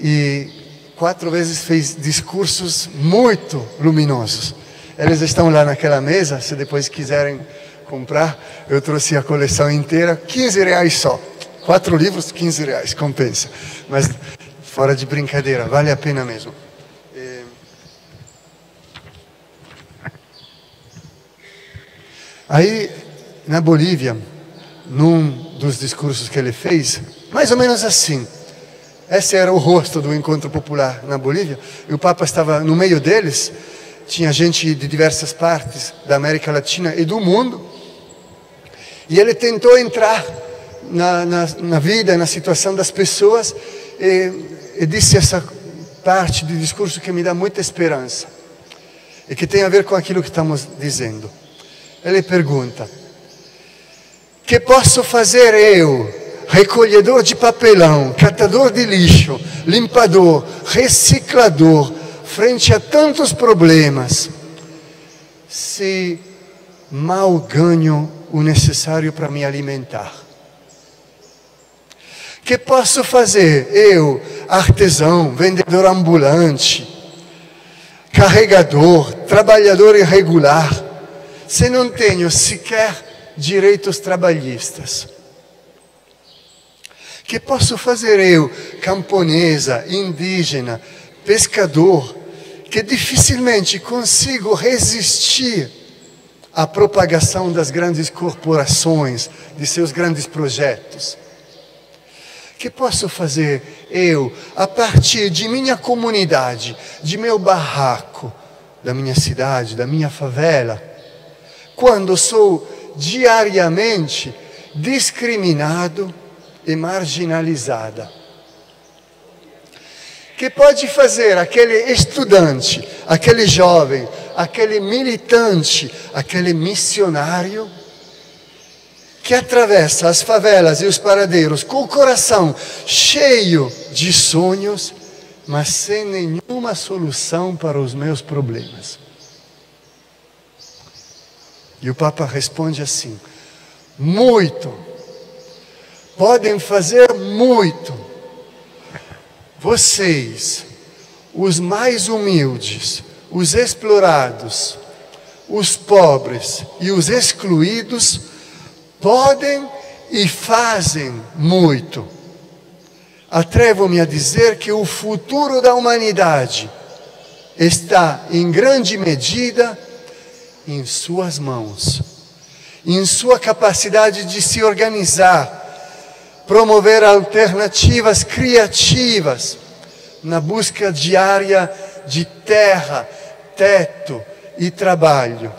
e 4 vezes fez discursos muito luminosos. Eles estão lá naquela mesa, se depois quiserem comprar, eu trouxe a coleção inteira, R$15 só. 4 livros, R$15, compensa. Mas fora de brincadeira, vale a pena mesmo. Aí, na Bolívia, num dos discursos que ele fez, mais ou menos assim, esse era o rosto do encontro popular na Bolívia, e o Papa estava no meio deles, tinha gente de diversas partes da América Latina e do mundo, e ele tentou entrar na vida, na situação das pessoas, e disse essa parte do discurso que me dá muita esperança, e que tem a ver com aquilo que estamos dizendo. Ele pergunta: que posso fazer eu, recolhedor de papelão, catador de lixo, limpador, reciclador, frente a tantos problemas, se mal ganho o necessário para me alimentar? Que posso fazer eu, artesão, vendedor ambulante, carregador, trabalhador irregular, se não tenho sequer direitos trabalhistas? Que posso fazer eu, camponesa, indígena, pescador, que dificilmente consigo resistir à propagação das grandes corporações, de seus grandes projetos? Que posso fazer eu, a partir de minha comunidade, de meu barraco, da minha cidade, da minha favela, quando sou diariamente discriminado e marginalizada? Que pode fazer aquele estudante, aquele jovem, aquele militante, aquele missionário que atravessa as favelas e os paradeiros com o coração cheio de sonhos, mas sem nenhuma solução para os meus problemas? E o Papa responde assim: muito, podem fazer muito. Vocês, os mais humildes, os explorados, os pobres e os excluídos, podem e fazem muito. Atrevo-me a dizer que o futuro da humanidade está, em grande medida, em suas mãos, em sua capacidade de se organizar, promover alternativas criativas na busca diária de terra, teto e trabalho.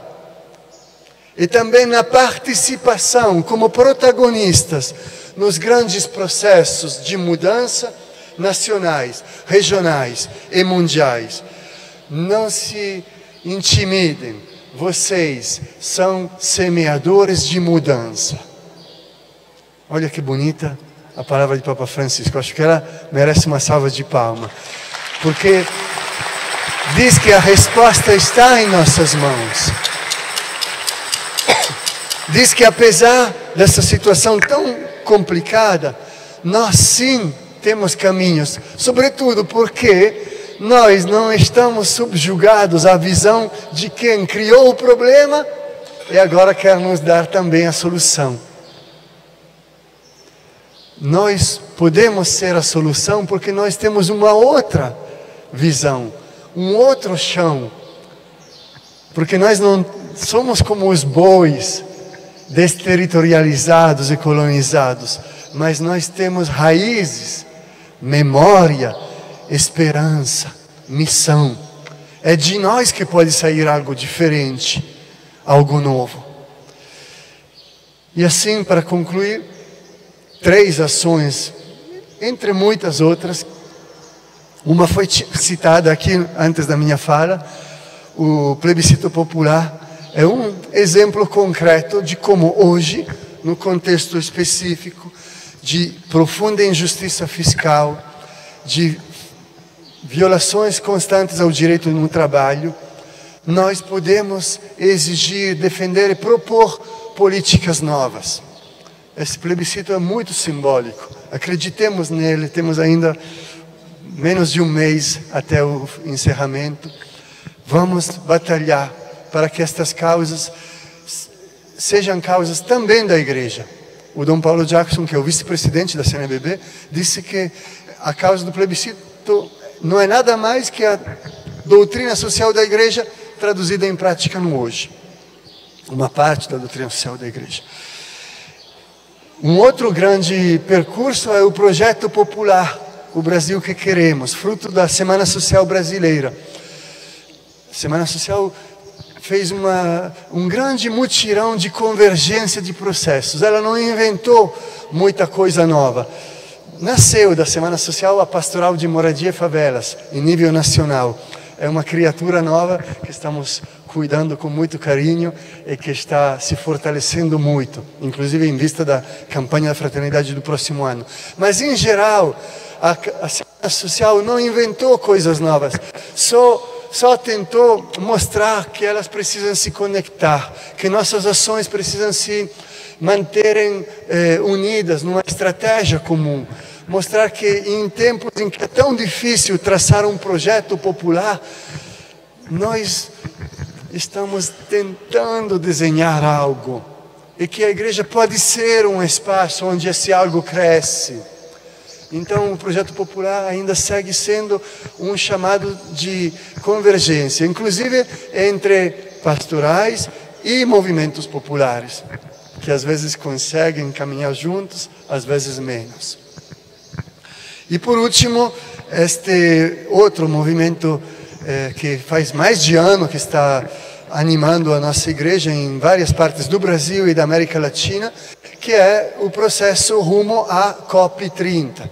E também na participação como protagonistas nos grandes processos de mudança nacionais, regionais e mundiais. Não se intimidem, vocês são semeadores de mudança. Olha que bonita a palavra de Papa Francisco. Acho que ela merece uma salva de palmas, porque diz que a resposta está em nossas mãos. Diz que apesar dessa situação tão complicada, nós sim temos caminhos, sobretudo porque nós não estamos subjugados à visão de quem criou o problema e agora quer nos dar também a solução. Nós podemos ser a solução porque nós temos uma outra visão, um outro chão. Porque nós não somos como os bois desterritorializados e colonizados, mas nós temos raízes, memória, esperança, missão. É de nós que pode sair algo diferente, algo novo. E assim, para concluir, 3 ações, entre muitas outras. Uma foi citada aqui antes da minha fala, o plebiscito popular. É um exemplo concreto de como hoje, no contexto específico de profunda injustiça fiscal, de violações constantes ao direito no trabalho, nós podemos exigir, defender e propor políticas novas. Esse plebiscito é muito simbólico. Acreditemos nele, temos ainda menos de um mês até o encerramento. Vamos batalhar para que estas causas sejam causas também da Igreja. O Dom Paulo Jackson, que é o vice-presidente da CNBB, disse que a causa do plebiscito não é nada mais que a doutrina social da Igreja traduzida em prática no hoje. Uma parte da doutrina social da Igreja. Um outro grande percurso é o projeto popular, o Brasil que queremos, fruto da Semana Social Brasileira. A Semana Social fez um grande mutirão de convergência de processos. Ela não inventou muita coisa nova. Nasceu da Semana Social a Pastoral de Moradia e Favelas, em nível nacional. É uma criatura nova que estamos cuidando com muito carinho e que está se fortalecendo muito, inclusive em vista da campanha da fraternidade do próximo ano. Mas, em geral, a Semana Social não inventou coisas novas, só tentou mostrar que elas precisam se conectar, que nossas ações precisam se manterem unidas numa estratégia comum. Mostrar que em tempos em que é tão difícil traçar um projeto popular, nós estamos tentando desenhar algo. E que a igreja pode ser um espaço onde esse algo cresce. Então o projeto popular ainda segue sendo um chamado de convergência, inclusive entre pastorais e movimentos populares, que às vezes conseguem caminhar juntos, às vezes menos. E por último, este outro movimento que faz mais de ano que está animando a nossa igreja em várias partes do Brasil e da América Latina, que é o processo rumo à COP30.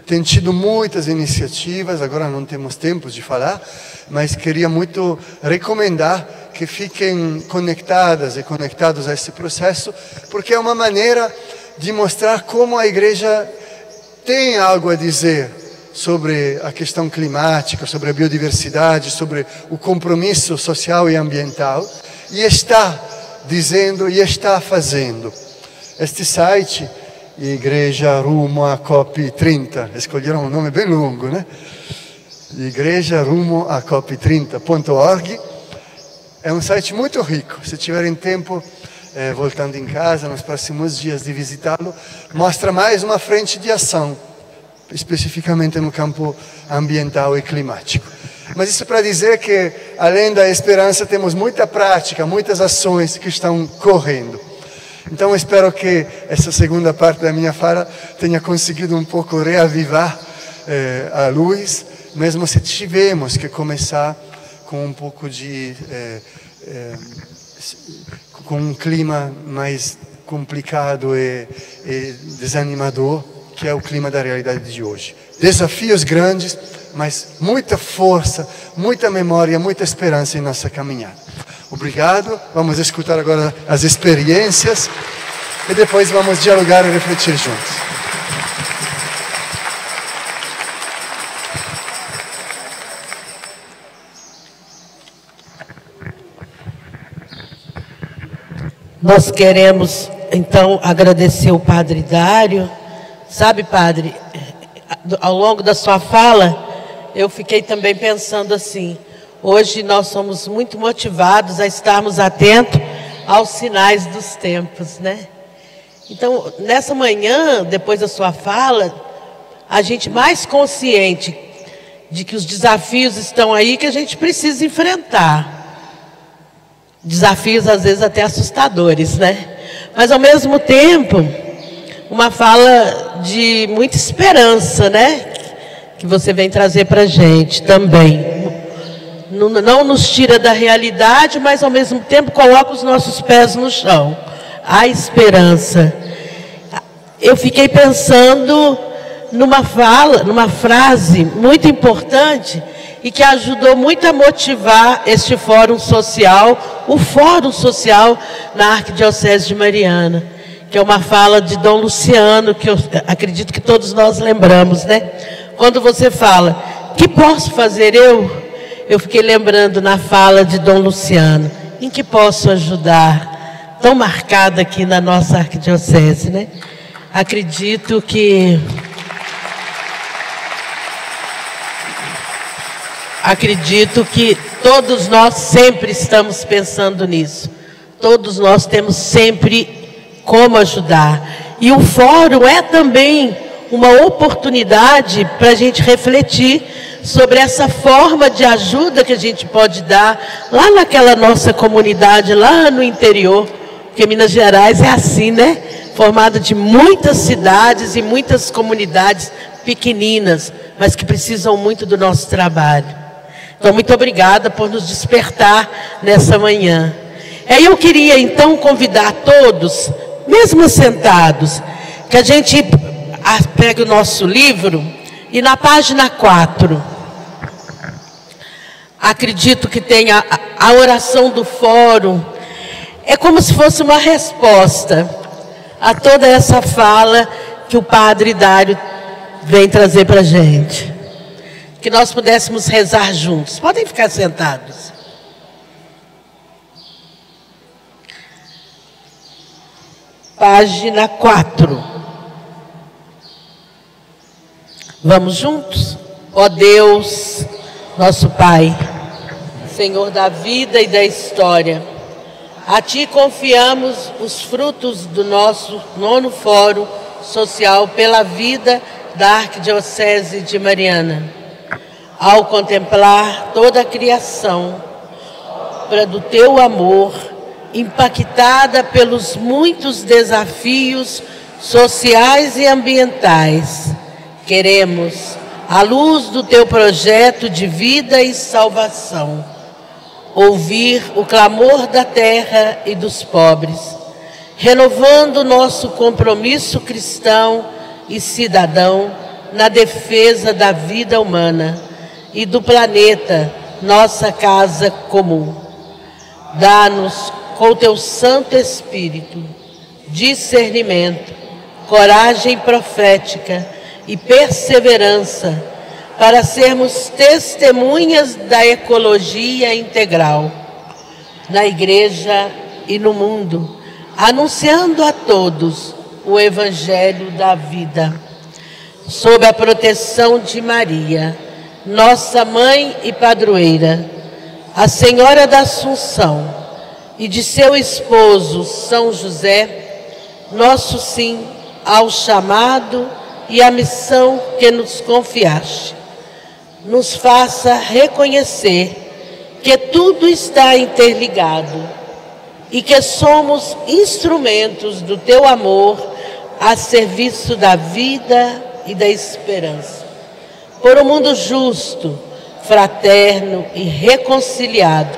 Tem tido muitas iniciativas, agora não temos tempo de falar, mas queria muito recomendar que fiquem conectadas e conectados a esse processo, porque é uma maneira de mostrar como a igreja tem algo a dizer sobre a questão climática, sobre a biodiversidade, sobre o compromisso social e ambiental, e está dizendo e está fazendo. Este site, Igreja Rumo à COP30, escolheram um nome bem longo, né? Igreja Rumo à COP30.org, é um site muito rico. Se tiverem tempo, voltando em casa nos próximos dias de visitá-lo, mostra mais uma frente de ação, especificamente no campo ambiental e climático. Mas isso para dizer que, além da esperança, temos muita prática, muitas ações que estão correndo. Então, eu espero que essa segunda parte da minha fala tenha conseguido um pouco reavivar a luz, mesmo se tivemos que começar com um pouco de... com um clima mais complicado e desanimador, que é o clima da realidade de hoje. Desafios grandes, mas muita força, muita memória, muita esperança em nossa caminhada. Obrigado, vamos escutar agora as experiências e depois vamos dialogar e refletir juntos.
Nós queremos, então, agradecer o Padre Dário. Sabe, Padre, ao longo da sua fala, eu fiquei também pensando assim, hoje nós somos muito motivados a estarmos atentos aos sinais dos tempos, né? Então, nessa manhã, depois da sua fala, a gente mais consciente de que os desafios estão aí, que a gente precisa enfrentar. Desafios, às vezes, até assustadores, né? Mas, ao mesmo tempo, uma fala de muita esperança, né? Que você vem trazer para a gente também. Não nos tira da realidade, mas, ao mesmo tempo, coloca os nossos pés no chão. A esperança. Eu fiquei pensando numa frase muito importante e que ajudou muito a motivar este fórum social, o Fórum Social na Arquidiocese de Mariana, que é uma fala de Dom Luciano, que eu acredito que todos nós lembramos, né? Quando você fala, que posso fazer eu? Eu fiquei lembrando na fala de Dom Luciano, em que posso ajudar? Tão marcada aqui na nossa Arquidiocese, né? Acredito que todos nós sempre estamos pensando nisso. Todos nós temos sempre como ajudar. E o fórum é também uma oportunidade para a gente refletir sobre essa forma de ajuda que a gente pode dar lá naquela nossa comunidade, lá no interior, porque Minas Gerais é assim, né? Formada de muitas cidades e muitas comunidades pequeninas, mas que precisam muito do nosso trabalho. Então, muito obrigada por nos despertar nessa manhã. Eu queria, então, convidar todos, mesmo sentados, que a gente pegue o nosso livro e na página 4, acredito que tenha a oração do fórum. É como se fosse uma resposta a toda essa fala que o Padre Dário vem trazer para a gente. Que nós pudéssemos rezar juntos. Podem ficar sentados. Página 4. Vamos juntos? Ó Deus, nosso Pai, Senhor da vida e da história, a Ti confiamos os frutos do nosso 9º Fórum Social pela Vida da Arquidiocese de Mariana. Ao contemplar toda a criação, obra do Teu amor, impactada pelos muitos desafios sociais e ambientais, queremos, à luz do Teu projeto de vida e salvação, ouvir o clamor da terra e dos pobres, renovando nosso compromisso cristão e cidadão na defesa da vida humana e do planeta, nossa casa comum. Dá-nos, com o Teu Santo Espírito, discernimento, coragem profética e perseverança para sermos testemunhas da ecologia integral na Igreja e no mundo, anunciando a todos o Evangelho da vida. Sob a proteção de Maria, nossa Mãe e Padroeira, a Senhora da Assunção, e de seu esposo São José, nosso sim ao chamado e à missão que nos confiaste. Nos faça reconhecer que tudo está interligado e que somos instrumentos do teu amor a serviço da vida e da esperança. Por um mundo justo, fraterno e reconciliado,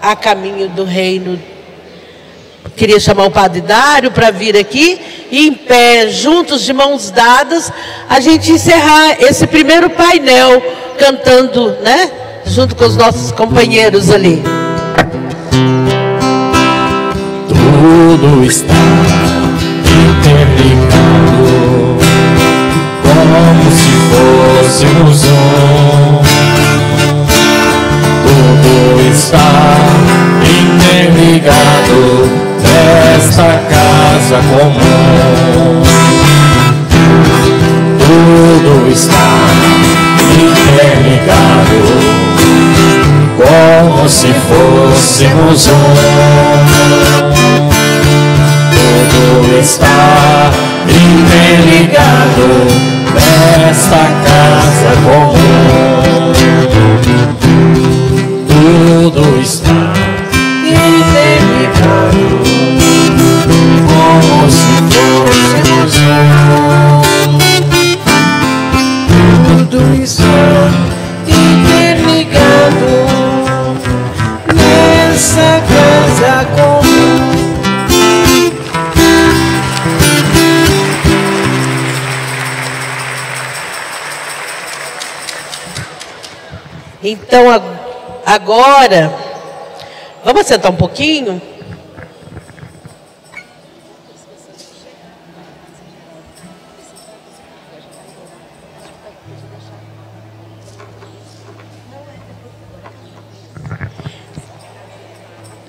a caminho do reino. Queria chamar o Padre Dário para vir aqui e em pé, juntos de mãos dadas, a gente encerrar esse primeiro painel cantando, né? Junto com os nossos companheiros ali.
Tudo está interligado, como se fôssemos um. Tudo está interligado nesta casa comum. Tudo está interligado, como se fôssemos um. Tudo está interligado nesta casa comum. Tudo está interligado, como se fôssemos um. Tudo está interligado nessa casa comum.
Então, agora, vamos sentar um pouquinho?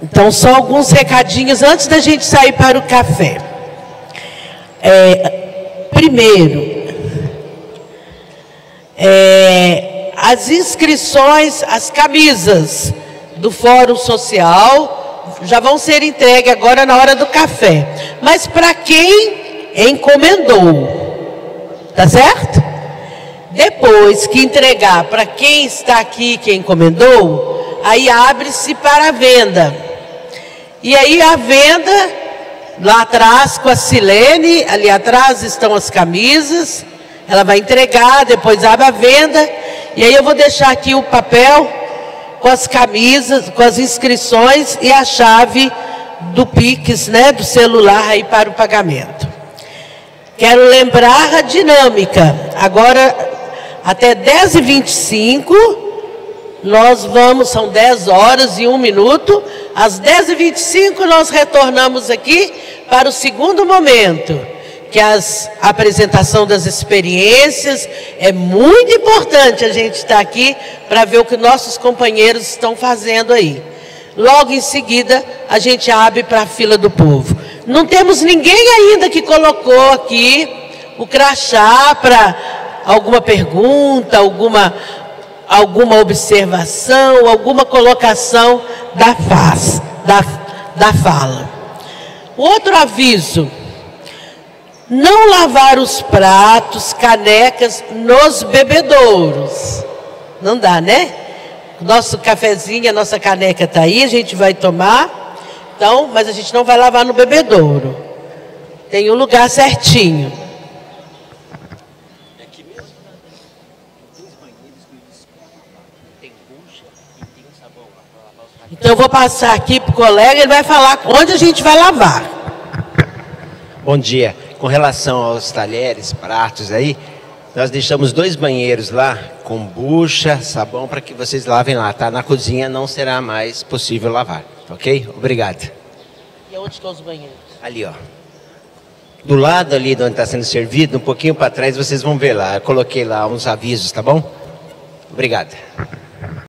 Então, só alguns recadinhos antes da gente sair para o café. Primeiro, as inscrições, as camisas do Fórum Social já vão ser entregues agora na hora do café. Mas para quem encomendou, tá certo? Depois que entregar para quem está aqui, quem encomendou, aí abre-se para a venda. E aí a venda, lá atrás com a Silene, ali atrás estão as camisas, ela vai entregar, depois abre a venda, e aí eu vou deixar aqui o papel com as camisas, com as inscrições e a chave do Pix, né, do celular aí para o pagamento. Quero lembrar a dinâmica, agora até 10h25, nós vamos, são 10 horas e 1 minuto, às 10h25 nós retornamos aqui para o segundo momento, que é a apresentação das experiências. É muito importante a gente estar aqui para ver o que nossos companheiros estão fazendo aí. Logo em seguida, a gente abre para a fila do povo. Não temos ninguém ainda que colocou aqui o crachá para alguma pergunta, alguma observação, alguma colocação da fala. Outro aviso: não lavar os pratos, canecas nos bebedouros. Não dá, né? Nosso cafezinho, a nossa caneca está aí, a gente vai tomar. Então, mas a gente não vai lavar no bebedouro. Tem um lugar certinho. Então eu vou passar aqui para o colega, ele vai falar onde a gente vai lavar.
Bom dia. Com relação aos talheres, pratos aí, nós deixamos 2 banheiros lá, com bucha, sabão, para que vocês lavem lá, tá? Na cozinha não será mais possível lavar, ok? Obrigado.
E onde estão os banheiros?
Ali, ó. Do lado ali de onde está sendo servido, um pouquinho para trás, vocês vão ver lá. Eu coloquei lá uns avisos, tá bom? Obrigado.